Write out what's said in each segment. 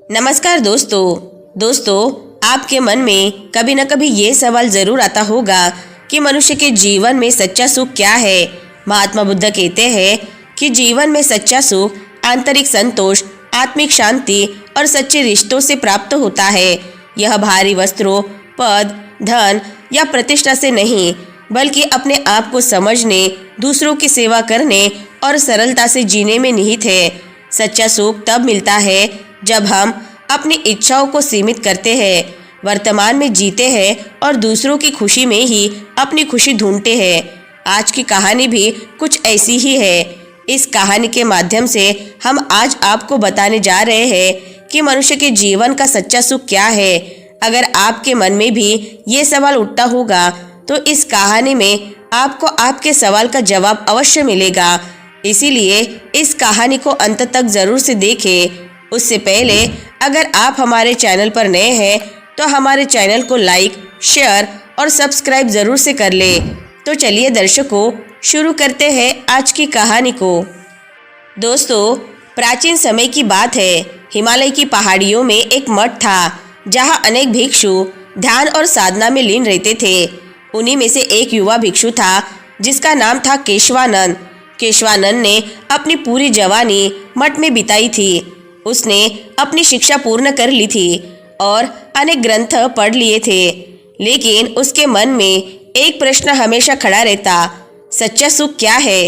नमस्कार दोस्तों, आपके मन में कभी न कभी ये सवाल जरूर आता होगा कि मनुष्य के जीवन में सच्चा सुख क्या है। महात्मा बुद्ध कहते हैं कि जीवन में सच्चा सुख आंतरिक संतोष, आत्मिक शांति और सच्चे रिश्तों से प्राप्त होता है। यह भारी वस्त्रों, पद, धन या प्रतिष्ठा से नहीं, बल्कि अपने आप को समझने, दूसरों की सेवा करने और सरलता से जीने में निहित है। सच्चा सुख तब मिलता है जब हम अपनी इच्छाओं को सीमित करते हैं, वर्तमान में जीते हैं और दूसरों की खुशी में ही अपनी खुशी ढूंढते हैं। आज की कहानी भी कुछ ऐसी ही है। इस कहानी के माध्यम से हम आज आपको बताने जा रहे हैं कि मनुष्य के जीवन का सच्चा सुख क्या है। अगर आपके मन में भी ये सवाल उठता होगा तो इस कहानी में आपको आपके सवाल का जवाब अवश्य मिलेगा। इसीलिए इस कहानी को अंत तक जरूर से देखें। उससे पहले अगर आप हमारे चैनल पर नए हैं तो हमारे चैनल को लाइक, शेयर और सब्सक्राइब जरूर से कर ले। तो चलिए दर्शकों, शुरू करते हैं आज की कहानी को। दोस्तों, प्राचीन समय की बात है। हिमालय की पहाड़ियों में एक मठ था जहां अनेक भिक्षु ध्यान और साधना में लीन रहते थे। उन्हीं में से एक युवा भिक्षु था जिसका नाम था केशवानंद। केशवानंद ने अपनी पूरी जवानी मठ में बिताई थी। उसने अपनी शिक्षा पूर्ण कर ली थी और अनेक ग्रंथ पढ़ लिए थे, लेकिन उसके मन में एक प्रश्न हमेशा खड़ा रहता, सच्चा सुख क्या है।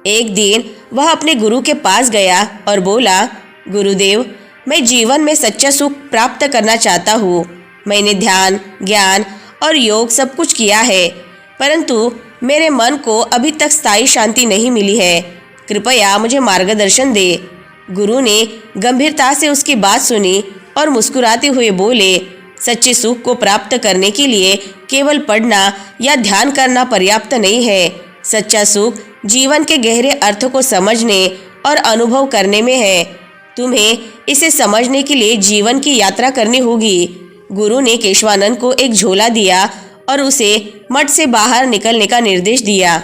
एक दिन वह अपने गुरु के पास गया और बोला, गुरुदेव, मैं जीवन में सच्चा सुख प्राप्त करना चाहता हूँ। मैंने ध्यान, ज्ञान और योग सब कुछ किया है, परंतु मेरे मन को अभी तक स्थायी शांति नहीं मिली है। कृपया मुझे मार्गदर्शन दे। गुरु ने गंभीरता से उसकी बात सुनी और मुस्कुराते हुए बोले, सच्चे सुख को प्राप्त करने के लिए केवल पढ़ना या ध्यान करना पर्याप्त नहीं है। सच्चा सुख जीवन के गहरे अर्थ को समझने और अनुभव करने में है। तुम्हें इसे समझने के लिए जीवन की यात्रा करनी होगी। गुरु ने केशवानंद को एक झोला दिया और उसे मठ से बाहर निकलने का निर्देश दिया।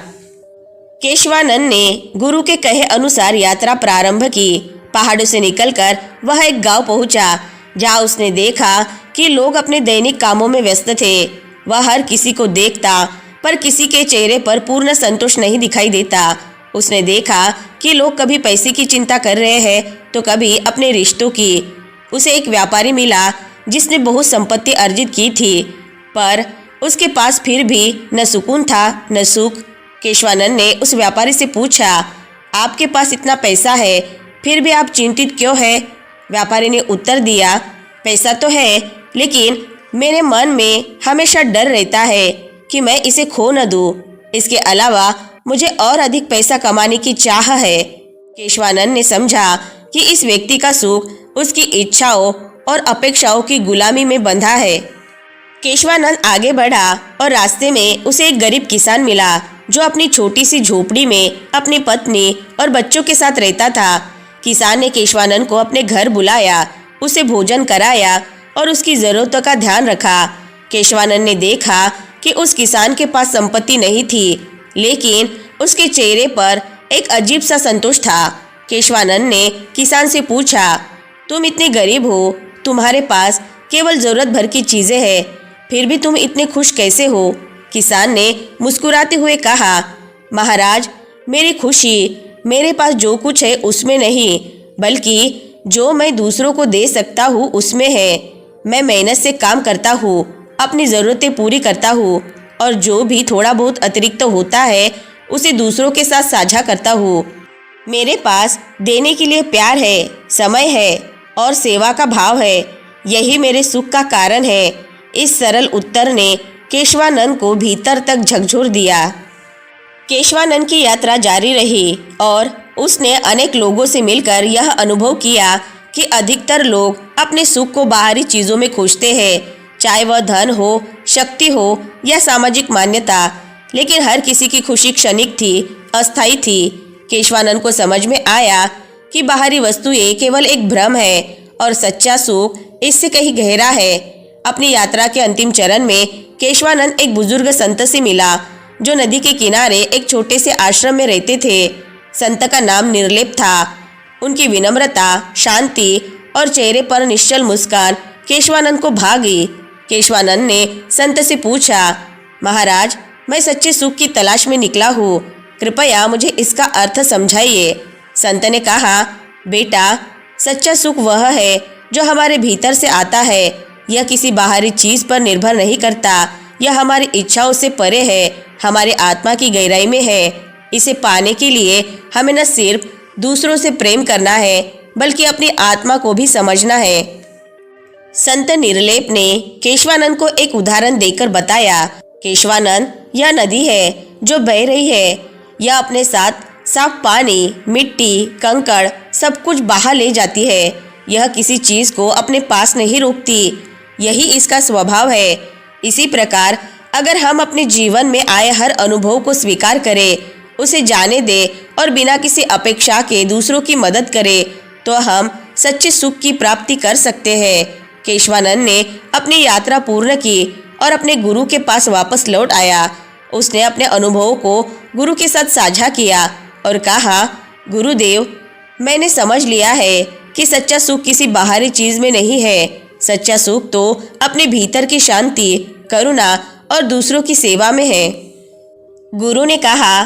केशवानंद ने गुरु के कहे अनुसार यात्रा प्रारंभ की। पहाड़ों से निकलकर वह एक गांव पहुंचा जहां उसने देखा कि लोग अपने दैनिक कामों में व्यस्त थे। वह हर किसी को देखता, पर किसी के चेहरे पर पूर्ण संतोष नहीं दिखाई देता। उसने देखा कि लोग कभी पैसे की चिंता कर रहे हैं तो कभी अपने रिश्तों की। उसे एक व्यापारी मिला जिसने बहुत संपत्ति अर्जित की थी, पर उसके पास फिर भी न सुकून था न सुख। केशवानंद ने उस व्यापारी से पूछा, आपके पास इतना पैसा है, फिर भी आप चिंतित क्यों हैं? व्यापारी ने उत्तर दिया, पैसा तो है, लेकिन मेरे मन में हमेशा डर रहता है कि मैं इसे खो न दूं। इसके अलावा मुझे और अधिक पैसा कमाने की चाह है। केशवानंद ने समझा कि इस व्यक्ति का सुख उसकी इच्छाओं और अपेक्षाओं की गुलामी में बंधा है। केशवानंद आगे बढ़ा और रास्ते में उसे एक गरीब किसान मिला जो अपनी छोटी सी झोपड़ी में अपनी पत्नी और बच्चों के साथ रहता था। किसान ने केशवानंद को अपने घर बुलाया, उसे भोजन कराया और उसकी ज़रूरतों का ध्यान रखा। केशवानंद ने देखा कि उस किसान के पास संपत्ति नहीं थी, लेकिन उसके चेहरे पर एक अजीब सा संतोष था। केशवानंद ने किसान से पूछा, तुम इतने गरीब हो, तुम्हारे पास केवल ज़रूरत भर की चीज़ें हैं, फिर भी तुम इतने खुश कैसे हो? किसान ने मुस्कुराते हुए कहा, महाराज, मेरी खुशी मेरे पास जो कुछ है उसमें नहीं, बल्कि जो मैं दूसरों को दे सकता हूँ उसमें है। मैं मेहनत से काम करता हूँ, अपनी ज़रूरतें पूरी करता हूँ और जो भी थोड़ा बहुत अतिरिक्त होता है उसे दूसरों के साथ साझा करता हूँ। मेरे पास देने के लिए प्यार है, समय है और सेवा का भाव है। यही मेरे सुख का कारण है। इस सरल उत्तर ने केशवानंद को भीतर तक झकझोर दिया। केशवानंद की यात्रा जारी रही और उसने अनेक लोगों से मिलकर यह अनुभव किया कि अधिकतर लोग अपने सुख को बाहरी चीज़ों में खोजते हैं, चाहे वह धन हो, शक्ति हो या सामाजिक मान्यता। लेकिन हर किसी की खुशी क्षणिक थी, अस्थायी थी। केशवानंद को समझ में आया कि बाहरी वस्तुएं केवल एक भ्रम है और सच्चा सुख इससे कहीं गहरा है। अपनी यात्रा के अंतिम चरण में केशवानंद एक बुजुर्ग संत से मिला जो नदी के किनारे एक छोटे से आश्रम में रहते थे। संत का नाम निर्लेप था। उनकी विनम्रता, शांति और चेहरे पर निश्चल मुस्कान केशवानंद को भा गई। केशवानंद ने संत से पूछा, महाराज, मैं सच्चे सुख की तलाश में निकला हूँ, कृपया मुझे इसका अर्थ समझाइए। संत ने कहा, बेटा, सच्चा सुख वह है जो हमारे भीतर से आता है। यह किसी बाहरी चीज पर निर्भर नहीं करता। यह हमारी इच्छाओं से परे है, हमारे आत्मा की गहराई में है। इसे पाने के लिए हमें न सिर्फ दूसरों से प्रेम करना है, बल्कि अपनी आत्मा को भी समझना है। संत निर्लेप ने केशवानंद को एक उदाहरण देकर बताया, केशवानंद, यह नदी है जो बह रही है। यह अपने साथ साफ पानी, मिट्टी, कंकड़ सब कुछ बहा ले जाती है। यह किसी चीज को अपने पास नहीं रोकती। यही इसका स्वभाव है। इसी प्रकार अगर हम अपने जीवन में आए हर अनुभव को स्वीकार करें, उसे जाने दें और बिना किसी अपेक्षा के दूसरों की मदद करें, तो हम सच्चे सुख की प्राप्ति कर सकते हैं। केशवानंद ने अपनी यात्रा पूर्ण की और अपने गुरु के पास वापस लौट आया। उसने अपने अनुभवों को गुरु के साथ साझा किया और कहा, गुरुदेव, मैंने समझ लिया है कि सच्चा सुख किसी बाहरी चीज में नहीं है। सच्चा सुख तो अपने भीतर की शांति, करुणा और दूसरों की सेवा में है। गुरु ने कहा,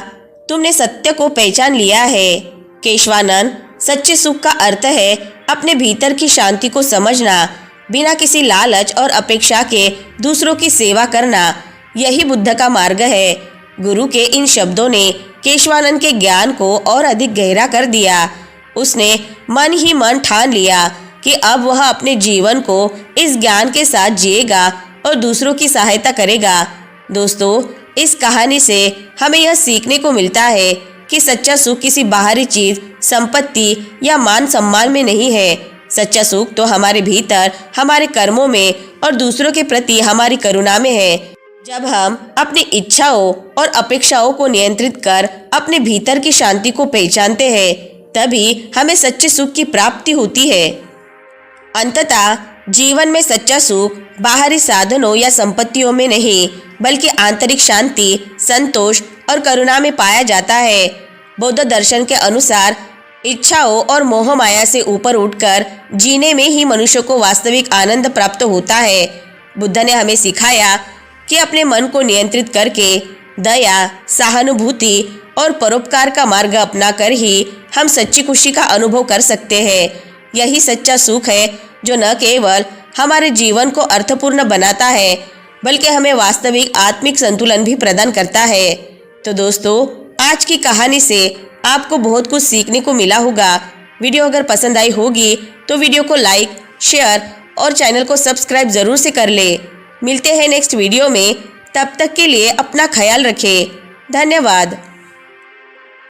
तुमने सत्य को पहचान लिया है केशवानंद। सच्चे सुख का अर्थ है अपने भीतर की शांति को समझना, बिना किसी लालच और अपेक्षा के दूसरों की सेवा करना। यही बुद्ध का मार्ग है। गुरु के इन शब्दों ने केशवानंद के ज्ञान को और अधिक गहरा कर दिया। उसने मन ही मन ठान लिया कि अब वह अपने जीवन को इस ज्ञान के साथ जिएगा और दूसरों की सहायता करेगा। दोस्तों, इस कहानी से हमें यह सीखने को मिलता है कि सच्चा सुख किसी बाहरी चीज, संपत्ति या मान सम्मान में नहीं है। सच्चा सुख तो हमारे भीतर, हमारे कर्मों में और दूसरों के प्रति हमारी करुणा में है। जब हम अपनी इच्छाओं और अपेक्षाओं को नियंत्रित कर अपने भीतर की शांति को पहचानते हैं, तभी हमें सच्चे सुख की प्राप्ति होती है। अंततः जीवन में सच्चा सुख बाहरी साधनों या संपत्तियों में नहीं, बल्कि आंतरिक शांति, संतोष और करुणा में पाया जाता है। बौद्ध दर्शन के अनुसार इच्छाओं और मोह माया से ऊपर उठकर जीने में ही मनुष्य को वास्तविक आनंद प्राप्त होता है। बुद्ध ने हमें सिखाया कि अपने मन को नियंत्रित करके दया, सहानुभूति और परोपकार का मार्ग अपनाकर ही हम सच्ची खुशी का अनुभव कर सकते हैं। यही सच्चा सुख है जो न केवल हमारे जीवन को अर्थपूर्ण बनाता है, बल्कि हमें वास्तविक आत्मिक संतुलन भी प्रदान करता है। तो दोस्तों, आज की कहानी से आपको बहुत कुछ सीखने को मिला होगा। वीडियो अगर पसंद आई होगी तो वीडियो को लाइक, शेयर और चैनल को सब्सक्राइब जरूर से कर ले। मिलते हैं नेक्स्ट वीडियो में। तब तक के लिए अपना ख्याल रखें। धन्यवाद।